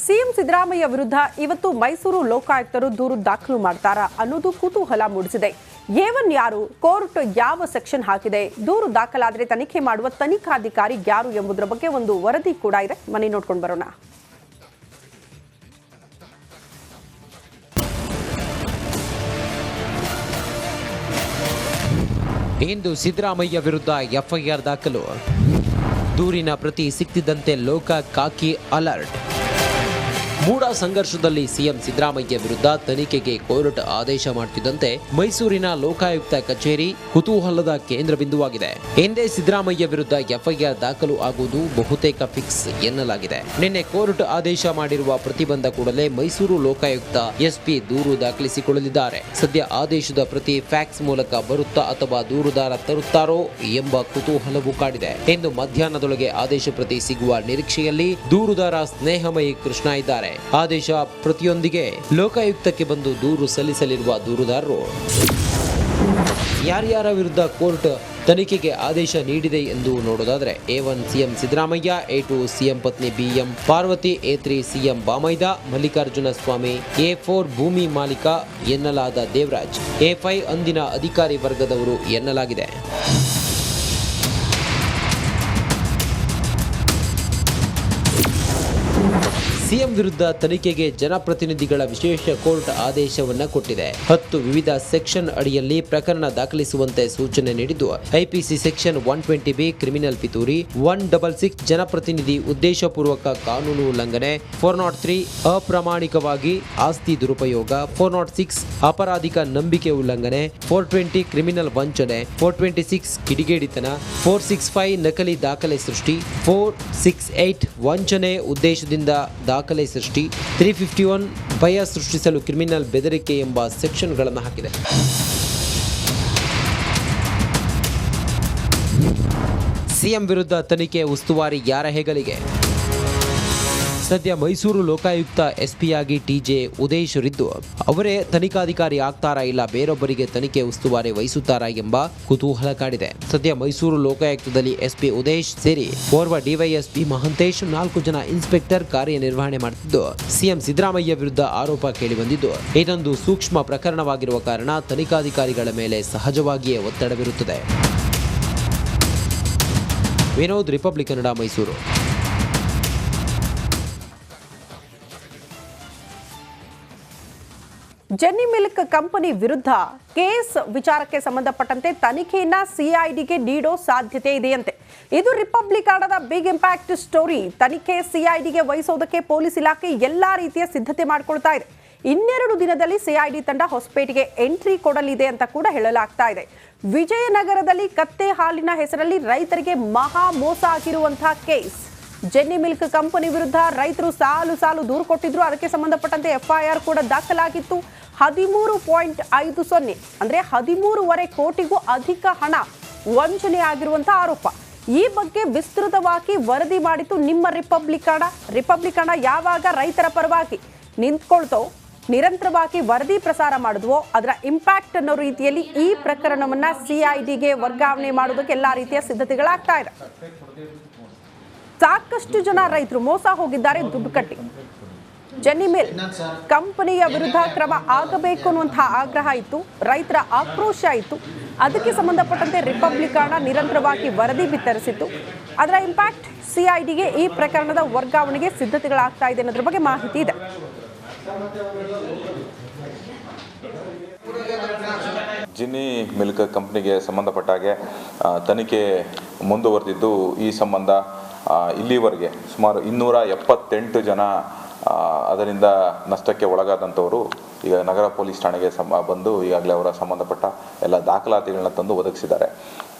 CM Siddaramaiah ವಿರುದ್ಧ ಇವತ್ತು ಮೈಸೂರು ಲೋಕಾಯುಕ್ತರು ದೂರು ದಾಖಲು ಮಾಡ್ತಾರಾ ಅನ್ನೋದು ಕುತೂಹಲ ಮೂಡಿಸಿದೆ. ಏವನ್ ಯಾರು, ಕೋರ್ಟ್ ಯಾವ ಸೆಕ್ಷನ್ ಹಾಕಿದೆ, ದೂರು ದಾಖಲಾದರೆ ತನಿಖೆ ಮಾಡುವ ತನಿಖಾಧಿಕಾರಿ ಯಾರು ಎಂಬುದರ ಬಗ್ಗೆ ಒಂದು ವರದಿ ಕೂಡ ಇದೆ. ಮನೆ ನೋಡ್ಕೊಂಡು ಬರೋಣ. ಇಂದು ಸಿದ್ದರಾಮಯ್ಯ ವಿರುದ್ಧ ಎಫ್ಐಆರ್ ದಾಖಲು. ದೂರಿನ ಪ್ರತಿ ಸಿಕ್ಕಿದಂತೆ ಲೋಕ ಕಾಕಿ ಅಲರ್ಟ್. ಮೂಡ ಸಂಘರ್ಷದಲ್ಲಿ ಸಿಎಂ ಸಿದ್ದರಾಮಯ್ಯ ವಿರುದ್ಧ ತನಿಖೆಗೆ ಕೋರ್ಟ್ ಆದೇಶ ಮಾಡುತ್ತಿದ್ದಂತೆ ಮೈಸೂರಿನ ಲೋಕಾಯುಕ್ತ ಕಚೇರಿ ಕುತೂಹಲದ ಕೇಂದ್ರ ಬಿಂದುವಾಗಿದೆ. ಹಿಂದೆ ಸಿದ್ದರಾಮಯ್ಯ ವಿರುದ್ಧ ಎಫ್ಐಆರ್ ದಾಖಲು ಆಗುವುದು ಬಹುತೇಕ ಫಿಕ್ಸ್ ಎನ್ನಲಾಗಿದೆ. ನಿನ್ನೆ ಕೋರ್ಟ್ ಆದೇಶ ಮಾಡಿರುವ ಪ್ರತಿಬಂಧ ಕೂಡಲೇ ಮೈಸೂರು ಲೋಕಾಯುಕ್ತ ಎಸ್ಪಿ ದೂರು ದಾಖಲಿಸಿಕೊಳ್ಳಲಿದ್ದಾರೆ. ಸದ್ಯ ಆದೇಶದ ಪ್ರತಿ ಫ್ಯಾಕ್ಸ್ ಮೂಲಕ ಬರುತ್ತಾ ಅಥವಾ ದೂರುದಾರ ತರುತ್ತಾರೋ ಎಂಬ ಕುತೂಹಲವು ಕಾಡಿದೆ. ಇಂದು ಮಧ್ಯಾಹ್ನದೊಳಗೆ ಆದೇಶ ಪ್ರತಿ ಸಿಗುವ ನಿರೀಕ್ಷೆಯಲ್ಲಿ ದೂರುದಾರ ಸ್ನೇಹಮಯಿ ಕೃಷ್ಣ ಇದ್ದಾರೆ. ಆದೇಶ ಪ್ರತಿಯೊಂದಿಗೆ ಲೋಕಾಯುಕ್ತಕ್ಕೆ ಬಂದು ದೂರು ಸಲ್ಲಿಸಲಿರುವ ದೂರುದಾರರು ಯಾರ್ಯಾರ ವಿರುದ್ಧ ಕೋರ್ಟ್ ತನಿಖೆಗೆ ಆದೇಶ ನೀಡಿದೆ ಎಂದು ನೋಡೋದಾದ್ರೆ A1 CM Siddaramaiah, A2 CM ಪತ್ನಿ BM ಪಾರ್ವತಿ, A3 ಸಿಎಂ ಬಾಮೈದ ಮಲ್ಲಿಕಾರ್ಜುನ ಸ್ವಾಮಿ, A4 ಭೂಮಿ ಮಾಲೀಕ ಎನ್ನಲಾದ ದೇವರಾಜ್, A5 ಅಂದಿನ ಅಧಿಕಾರಿ ವರ್ಗದವರು ಎನ್ನಲಾಗಿದೆ. ಸಿಎಂ ವಿರುದ್ಧ ತನಿಖೆಗೆ ಜನಪ್ರತಿನಿಧಿಗಳ ವಿಶೇಷ ಕೋರ್ಟ್ ಆದೇಶವನ್ನ ಕೊಟ್ಟಿದೆ. 10 ವಿವಿಧ ಸೆಕ್ಷನ್ ಅಡಿಯಲ್ಲಿ ಪ್ರಕರಣ ದಾಖಲಿಸುವಂತೆ ಸೂಚನೆ ನೀಡಿದ್ದು, IPC ಸೆಕ್ಷನ್ 120B ಕ್ರಿಮಿನಲ್ ಪಿತೂರಿ, 166 ಜನಪ್ರತಿನಿಧಿ ಉದ್ದೇಶಪೂರ್ವಕ ಕಾನೂನು ಉಲ್ಲಂಘನೆ, 403 ಅಪ್ರಾಮಾಣಿಕವಾಗಿ ಆಸ್ತಿ ದುರುಪಯೋಗ, 406 ಅಪರಾಧಿಕ ನಂಬಿಕೆ ಉಲ್ಲಂಘನೆ, 420 ಕ್ರಿಮಿನಲ್ ವಂಚನೆ, 426 ಕಿಡಿಗೇಡಿತನ, 465 ನಕಲಿ ದಾಖಲೆ ಸೃಷ್ಟಿ, 468 ವಂಚನೆ ಉದ್ದೇಶದಿಂದ ದಾಖಲೆ ಸೃಷ್ಟಿ, 351 ಭಯ ಸೃಷ್ಟಿಸಲು ಕ್ರಿಮಿನಲ್ ಬೆದರಿಕೆ ಎಂಬ ಸೆಕ್ಷನ್ಗಳನ್ನು ಹಾಕಿದೆ. ಸಿಎಂ ವಿರುದ್ಧ ತನಿಖೆ ಉಸ್ತುವಾರಿ ಯಾರ ಹೆಗಲಿಗೆ? ಸದ್ಯ ಮೈಸೂರು ಲೋಕಾಯುಕ್ತ SP ಆಗಿ TJ ಉದೇಶ್ ಇದ್ದು, ಅವರೇ ತನಿಖಾಧಿಕಾರಿ ಆಗ್ತಾರಾ ಇಲ್ಲ ಬೇರೊಬ್ಬರಿಗೆ ತನಿಖೆ ಉಸ್ತುವಾರಿ ವಹಿಸುತ್ತಾರಾ ಎಂಬ ಕುತೂಹಲ ಕಾಡಿದೆ. ಸದ್ಯ ಮೈಸೂರು ಲೋಕಾಯುಕ್ತದಲ್ಲಿ SP ಉದೇಶ್ ಸೇರಿ ಓರ್ವ DYSP ಮಹಂತೇಶ್, 4 ಜನ ಇನ್ಸ್ಪೆಕ್ಟರ್ ಕಾರ್ಯನಿರ್ವಹಣೆ ಮಾಡುತ್ತಿದ್ದು, ಸಿಎಂ ಸಿದ್ದರಾಮಯ್ಯ ವಿರುದ್ಧ ಆರೋಪ ಕೇಳಿಬಂದಿದ್ದು, ಇದೊಂದು ಸೂಕ್ಷ್ಮ ಪ್ರಕರಣವಾಗಿರುವ ಕಾರಣ ತನಿಖಾಧಿಕಾರಿಗಳ ಮೇಲೆ ಸಹಜವಾಗಿಯೇ ಒತ್ತಡವಿರುತ್ತದೆ. Vinod, Republic Kannada, Mysuru. Jenny milk company ವಿರುದ್ಧ ಕೇಸ್ ವಿಚಾರಕ್ಕೆ ಸಂಬಂಧಪಟ್ಟಂತೆ ತನಿಖೆಯನ್ನ CIDಗೆ ನೀಡೋ ಸಾಧ್ಯತೆ ಇದೆಯಂತೆ. ಇದು ರಿಪಬ್ಲಿಕ್ ಕನ್ನಡದ ಬಿಗ್ ಇಂಪ್ಯಾಕ್ಟ್ ಸ್ಟೋರಿ. ತನಿಖೆ CIDಗೆ ವಹಿಸೋದಕ್ಕೆ ಪೊಲೀಸ್ ಇಲಾಖೆ ಎಲ್ಲಾ ರೀತಿಯ ಸಿದ್ಧತೆ ಮಾಡಿಕೊಳ್ತಾ ಇದೆ. 2 ದಿನದಲ್ಲಿ CID ತಂಡ ಹೊಸಪೇಟೆಗೆ ಎಂಟ್ರಿ ಕೊಡಲಿದೆ ಅಂತ ಕೂಡ ಹೇಳಲಾಗ್ತಾ ಇದೆ. ವಿಜಯನಗರದಲ್ಲಿ ಕತ್ತೆ ಹಾಲಿನ ಹೆಸರಲ್ಲಿ ರೈತರಿಗೆ ಮಹಾ ಮೋಸ ಆಗಿರುವಂತಹ ಕೇಸ್. ಜೆನ್ನಿ ಮಿಲ್ಕ್ ಕಂಪನಿ ವಿರುದ್ಧ ರೈತರು ಸಾಲು ದೂರು ಕೊಟ್ಟಿದ್ರು. ಅದಕ್ಕೆ ಸಂಬಂಧಪಟ್ಟಂತೆ FIR ಕೂಡ ದಾಖಲಾಗಿತ್ತು. 13.50 ಅಂದ್ರೆ 13.5 ಕೋಟಿಗೂ ಅಧಿಕ ಹಣ ವಂಚನೆ ಆಗಿರುವಂತಹ ಆರೋಪ. ಈ ಬಗ್ಗೆ ವಿಸ್ತೃತವಾಗಿ ವರದಿ ಮಾಡಿತ್ತು ನಿಮ್ಮ ರಿಪಬ್ಲಿಕ್ ಕನ್ನಡ. ಯಾವಾಗ ರೈತರ ಪರವಾಗಿ ನಿಂತ್ಕೊಳ್ತೋ, ನಿರಂತರವಾಗಿ ವರದಿ ಪ್ರಸಾರ ಮಾಡಿದ್ವೋ, ಅದರ ಇಂಪ್ಯಾಕ್ಟ್ ಅನ್ನೋ ರೀತಿಯಲ್ಲಿ ಈ ಪ್ರಕರಣವನ್ನ CIDಗೆ ವರ್ಗಾವಣೆ ಮಾಡೋದಕ್ಕೆ ಎಲ್ಲಾ ರೀತಿಯ ಸಿದ್ಧತೆಗಳಾಗ್ತಾ ಇದೆ. ಸಾಕಷ್ಟು ಜನ ರೈತರು ಮೋಸ ಹೋಗಿದ್ದಾರೆ ದುಡ್ಡು ಕಟ್ಟಿ. ಜೆನ್ನಿ ಮಿಲ್ಕ್ ಕಂಪನಿಯ ವಿರುದ್ಧ ಕ್ರಮ ಆಗಬೇಕು ಅನ್ನುವಂತಹ ಆಗ್ರಹ ಇತ್ತು, ರೈತರ ಆಕ್ರೋಶ ಇತ್ತು. ಅದಕ್ಕೆ ಸಂಬಂಧಪಟ್ಟಂತೆ ರಿಪಬ್ಲಿಕ್ ಕನ್ನಡ ನಿರಂತರವಾಗಿ ವರದಿ ಬಿತ್ತರಿಸಿತ್ತು. ಅದರ ಇಂಪ್ಯಾಕ್ಟ್ CIDಗೆ ಈ ಪ್ರಕರಣದ ವರ್ಗಾವಣೆಗೆ ಸಿದ್ಧತೆಗಳಾಗ್ತಾ ಇದೆ ಅನ್ನೋದ್ರ ಬಗ್ಗೆ ಮಾಹಿತಿ ಇದೆ. ಜಿನ್ನಿ ಮಿಲ್ಕ್ ಕಂಪ್ನಿಗೆ ಸಂಬಂಧಪಟ್ಟ ಹಾಗೆ ತನಿಖೆ ಮುಂದುವರೆದಿದ್ದು, ಈ ಸಂಬಂಧ ಇಲ್ಲಿವರೆಗೆ ಸುಮಾರು 278 ಜನ ಅದರಿಂದ ನಷ್ಟಕ್ಕೆ ಒಳಗಾದಂಥವರು ಈಗ ನಗರ ಪೊಲೀಸ್ ಠಾಣೆಗೆ ಬಂದು ಈಗಾಗಲೇ ಅವರ ಸಂಬಂಧಪಟ್ಟ ಎಲ್ಲ ದಾಖಲಾತಿಗಳನ್ನ ತಂದು ಒದಗಿಸಿದ್ದಾರೆ.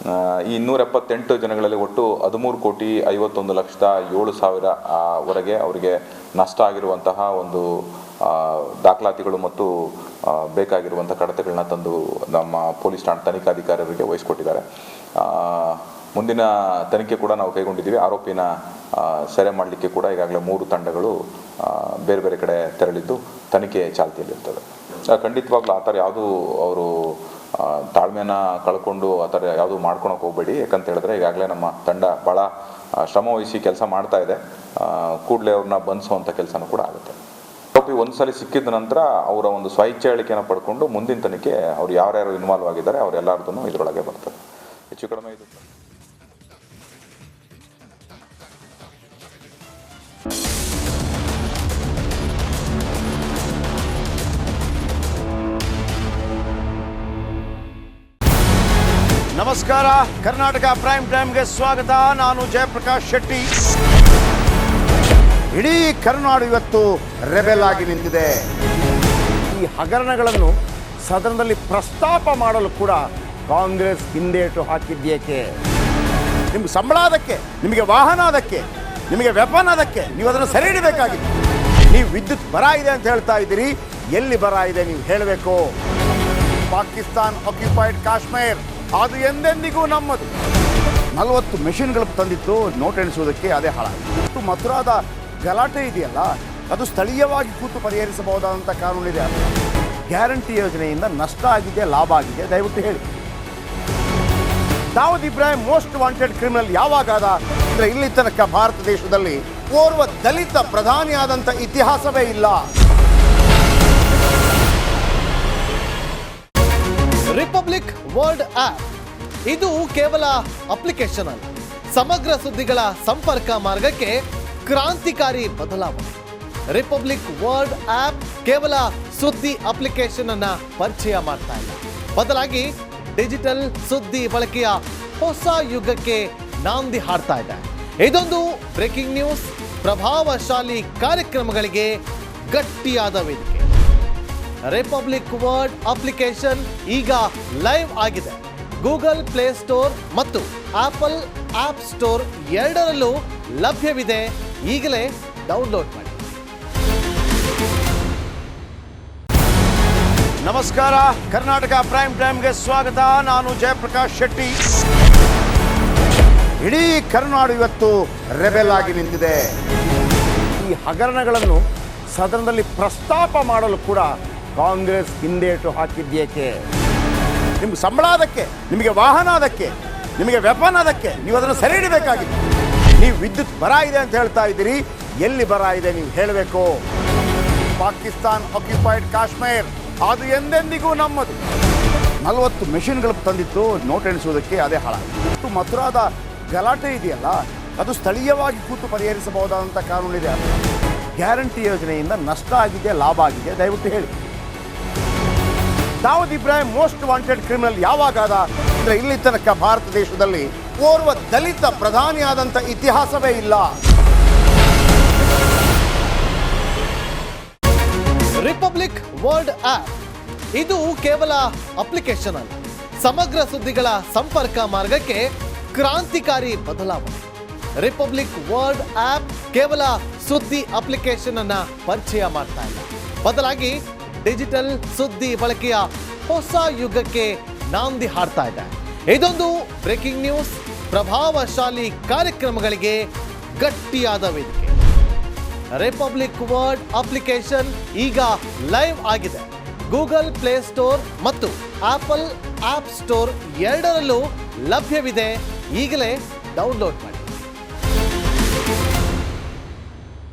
ಈ 278 ಜನಗಳಲ್ಲಿ ಒಟ್ಟು 13,51,07,000 ವರೆಗೆ ಅವರಿಗೆ ನಷ್ಟ ಆಗಿರುವಂತಹ ಒಂದು ದಾಖಲಾತಿಗಳು ಮತ್ತು ಬೇಕಾಗಿರುವಂಥ ಕಡತಗಳನ್ನ ತಂದು ನಮ್ಮ ಪೊಲೀಸ್ ಠಾಣೆ ತನಿಖಾಧಿಕಾರಿಗಳಿಗೆ ವಹಿಸಿಕೊಟ್ಟಿದ್ದಾರೆ. ಮುಂದಿನ ತನಿಖೆ ಕೂಡ ನಾವು ಕೈಗೊಂಡಿದ್ದೀವಿ. ಆರೋಪಿನ ಸೆರೆ ಮಾಡಲಿಕ್ಕೆ ಕೂಡ ಈಗಾಗಲೇ 3 ತಂಡಗಳು ಬೇರೆ ಬೇರೆ ಕಡೆ ತೆರಳಿದ್ದು ತನಿಖೆ ಚಾಲ್ತಿಯಲ್ಲಿರ್ತದೆ. ಖಂಡಿತವಾಗ್ಲೂ ಆ ಥರ ಯಾವುದೂ ಅವರು ತಾಳ್ಮೆಯನ್ನು ಕಳ್ಕೊಂಡು ಆ ಥರ ಯಾವುದೂ ಮಾಡ್ಕೊಳಕ್ಕೆ ಹೋಗಬೇಡಿ. ಯಾಕಂತ ಹೇಳಿದ್ರೆ ಈಗಾಗಲೇ ನಮ್ಮ ತಂಡ ಭಾಳ ಶ್ರಮ ವಹಿಸಿ ಕೆಲಸ ಮಾಡ್ತಾ ಇದೆ. ಕೂಡಲೇ ಅವ್ರನ್ನ ಬಂಧಿಸುವಂಥ ಕೆಲಸನೂ ಕೂಡ ಆಗುತ್ತೆ. ಆರೋಪಿ ಒಂದ್ಸಲಿ ಸಿಕ್ಕಿದ ನಂತರ ಅವರ ಒಂದು ಸ್ವಇಚ್ಛೆ ಹೇಳಿಕೆಯನ್ನು ಪಡ್ಕೊಂಡು ಮುಂದಿನ ತನಿಖೆ ಅವ್ರು ಯಾರ್ಯಾರು ಇನ್ವಾಲ್ವ್ ಆಗಿದ್ದಾರೆ ಅವರೆಲ್ಲರದೂ ಇದರೊಳಗೆ ಬರ್ತದೆ. ಹೆಚ್ಚು ಕಡಿಮೆ ಇದು ನಮಸ್ಕಾರ, ಕರ್ನಾಟಕ ಪ್ರೈಮ್ ಟೈಮ್ಗೆ ಸ್ವಾಗತ. ನಾನು ಜಯಪ್ರಕಾಶ್ ಶೆಟ್ಟಿ. ಇಡೀ ಕರುನಾಡು ಇವತ್ತು ರೆಬೆಲ್ ಆಗಿ ನಿಂತಿದೆ. ಈ ಹಗರಣಗಳನ್ನು ಸದನದಲ್ಲಿ ಪ್ರಸ್ತಾಪ ಮಾಡಲು ಕೂಡ ಕಾಂಗ್ರೆಸ್ ಹಿಂದೇಟು ಹಾಕಿದ್ದೇಕೆ? ನಿಮ್ಗೆ ಸಂಬಳ ಅದಕ್ಕೆ, ನಿಮಗೆ ವಾಹನ ಅದಕ್ಕೆ, ನಿಮಗೆ ವೆಪನ್ ಅದಕ್ಕೆ, ನೀವು ಅದನ್ನು ಸೆರೆ ಹಿಡಿಬೇಕಾಗಿದೆ. ನೀವು ವಿದ್ಯುತ್ ಬರ ಇದೆ ಅಂತ ಹೇಳ್ತಾ ಇದ್ದೀರಿ, ಎಲ್ಲಿ ಬರ ಇದೆ ನೀವು ಹೇಳಬೇಕು. ಪಾಕಿಸ್ತಾನ್ ಆಕ್ಯುಪೈಡ್ ಕಾಶ್ಮೀರ್ ಅದು ಎಂದೆಂದಿಗೂ ನಮ್ಮದು. 40 ಮೆಷಿನ್ಗಳು ತಂದಿತ್ತು ನೋಟ್ ಎಣಿಸುವುದಕ್ಕೆ, ಅದೇ ಹಾಳಾಯಿತು. ಮಥುರಾದ ಗಲಾಟೆ ಇದೆಯಲ್ಲ, ಅದು ಸ್ಥಳೀಯವಾಗಿ ಕೂತು ಪರಿಹರಿಸಬಹುದಾದಂಥ ಕಾನೂನಿದೆ. ಗ್ಯಾರಂಟಿ ಯೋಜನೆಯಿಂದ ನಷ್ಟ ಆಗಿದೆ, ಲಾಭ ಆಗಿದೆ, ದಯವಿಟ್ಟು ಹೇಳಿ. Dawood Ibrahim most wanted criminal ಯಾವಾಗಾದ ಅಂದರೆ ಇಲ್ಲಿ ತನಕ ಭಾರತ ದೇಶದಲ್ಲಿ ಓರ್ವ ದಲಿತ ಪ್ರಧಾನಿಯಾದಂಥ ಇತಿಹಾಸವೇ ಇಲ್ಲ. ರಿಪಬ್ಲಿಕ್ ವರ್ಲ್ಡ್ ಆಪ್ ಇದು ಕೇವಲ ಅಪ್ಲಿಕೇಶನ್ ಅಲ್ಲ, ಸಮಗ್ರ ಸುದ್ದಿಗಳ ಸಂಪರ್ಕ ಮಾರ್ಗಕ್ಕೆ ಕ್ರಾಂತಿಕಾರಿ ಬದಲಾವಣೆ. ರಿಪಬ್ಲಿಕ್ ವರ್ಲ್ಡ್ ಆಪ್ ಕೇವಲ ಸುದ್ದಿ ಅಪ್ಲಿಕೇಶನ್ ಅನ್ನ ಪರಿಚಯ ಮಾಡ್ತಾ ಇಲ್ಲ, ಬದಲಾಗಿ ಡಿಜಿಟಲ್ ಸುದ್ದಿ ಬಳಕೆಯ ಹೊಸ ಯುಗಕ್ಕೆ ನಾಂದಿ ಹಾಡ್ತಾ ಇದೆ. ಇದೊಂದು ಬ್ರೇಕಿಂಗ್ ನ್ಯೂಸ್, ಪ್ರಭಾವಶಾಲಿ ಕಾರ್ಯಕ್ರಮಗಳಿಗೆ ಗಟ್ಟಿಯಾದ ವೇದಿಕೆ. ರಿಪಬ್ಲಿಕ್ ವರ್ಲ್ಡ್ ಅಪ್ಲಿಕೇಶನ್ ಈಗ ಲೈವ್ ಆಗಿದೆ. ಗೂಗಲ್ ಪ್ಲೇ ಸ್ಟೋರ್ ಮತ್ತು ಆಪಲ್ ಆಪ್ ಸ್ಟೋರ್ ಎರಡರಲ್ಲೂ ಲಭ್ಯವಿದೆ. ಈಗಲೇ ಡೌನ್ಲೋಡ್ ಮಾಡಿ. ನಮಸ್ಕಾರ, ಕರ್ನಾಟಕ ಪ್ರೈಮ್ ಟೈಮ್ಗೆ ಸ್ವಾಗತ. ನಾನು ಜಯಪ್ರಕಾಶ್ ಶೆಟ್ಟಿ. ಇಡೀ ಕರುನಾಡು ಇವತ್ತು ರೆಬೆಲ್ ಆಗಿ ನಿಂತಿದೆ. ಈ ಹಗರಣಗಳನ್ನು ಸದನದಲ್ಲಿ ಪ್ರಸ್ತಾಪ ಮಾಡಲು ಕೂಡ ಕಾಂಗ್ರೆಸ್ ಹಿಂದೇಟು ಹಾಕಿದ್ದೇಕೆ? ನಿಮ್ಗೆ ಸಂಬಳ ಅದಕ್ಕೆ, ನಿಮಗೆ ವಾಹನ ಅದಕ್ಕೆ, ನಿಮಗೆ ವೆಪನ್ ಅದಕ್ಕೆ, ನೀವು ಅದನ್ನು ಸೆರೆ ಹಿಡಿಬೇಕಾಗಿದೆ. ನೀವು ವಿದ್ಯುತ್ ಬರ ಇದೆ ಅಂತ ಹೇಳ್ತಾ ಇದ್ದೀರಿ, ಎಲ್ಲಿ ಬರ ಇದೆ ನೀವು ಹೇಳಬೇಕು. ಪಾಕಿಸ್ತಾನ್ ಆಕ್ಯುಪೈಡ್ ಕಾಶ್ಮೀರ್ ಅದು ಎಂದೆಂದಿಗೂ ನಮ್ಮದು. 40 ಮೆಷಿನ್ಗಳು ತಂದಿತ್ತು ನೋಟ್ ಎಣಿಸುವುದಕ್ಕೆ, ಅದೇ ಹಾಳಾಯಿತು. ಮಥುರಾದ ಗಲಾಟೆ ಇದೆಯಲ್ಲ, ಅದು ಸ್ಥಳೀಯವಾಗಿ ಕೂತು ಪರಿಹರಿಸಬಹುದಾದಂಥ ಕಾನೂನಿದೆ. ಗ್ಯಾರಂಟಿ ಯೋಜನೆಯಿಂದ ನಷ್ಟ ಆಗಿದೆ, ಲಾಭ ಆಗಿದೆ, ದಯವಿಟ್ಟು ಹೇಳಿ. Dawood Ibrahim most wanted criminal ಯಾವಾಗಾದ ಅಂದರೆ ಇಲ್ಲಿ ತನಕ ಭಾರತ ದೇಶದಲ್ಲಿ ಓರ್ವ ದಲಿತ ಪ್ರಧಾನಿಯಾದಂಥ ಇತಿಹಾಸವೇ ಇಲ್ಲ. ರಿಪಬ್ಲಿಕ್ ವರ್ಲ್ಡ್ ಆಪ್ ಇದು ಕೇವಲ ಅಪ್ಲಿಕೇಶನ್ ಅಲ್ಲ, ಸಮಗ್ರ ಸುದ್ದಿಗಳ ಸಂಪರ್ಕ ಮಾರ್ಗಕ್ಕೆ ಕ್ರಾಂತಿಕಾರಿ ಬದಲಾವಣೆ. ರಿಪಬ್ಲಿಕ್ ವರ್ಲ್ಡ್ ಆಪ್ ಕೇವಲ ಸುದ್ದಿ ಅಪ್ಲಿಕೇಶನ್ ಅನ್ನ ಪರಿಚಯ ಮಾಡ್ತಾ ಇಲ್ಲ, ಬದಲಾಗಿ ಡಿಜಿಟಲ್ ಸುದ್ದಿ ಬಳಕೆಯ ಹೊಸ ಯುಗಕ್ಕೆ ನಾಂದಿ ಹಾಡ್ತಾ ಇದೆ. ಇದೊಂದು ಬ್ರೇಕಿಂಗ್ ನ್ಯೂಸ್, ಪ್ರಭಾವಶಾಲಿ ಕಾರ್ಯಕ್ರಮಗಳಿಗೆ ಗಟ್ಟಿಯಾದ ವೇದಿಕೆ. ರಿಪಬ್ಲಿಕ್ ವರ್ಲ್ಡ್ ಅಪ್ಲಿಕೇಶನ್ ಈಗ ಲೈವ್ ಆಗಿದೆ. ಗೂಗಲ್ ಪ್ಲೇ ಸ್ಟೋರ್ ಮತ್ತು ಆಪಲ್ ಆಪ್ ಸ್ಟೋರ್ ಎರಡರಲ್ಲೂ ಲಭ್ಯವಿದೆ. ಈಗಲೇ ಡೌನ್ಲೋಡ್ ಮಾಡಿ.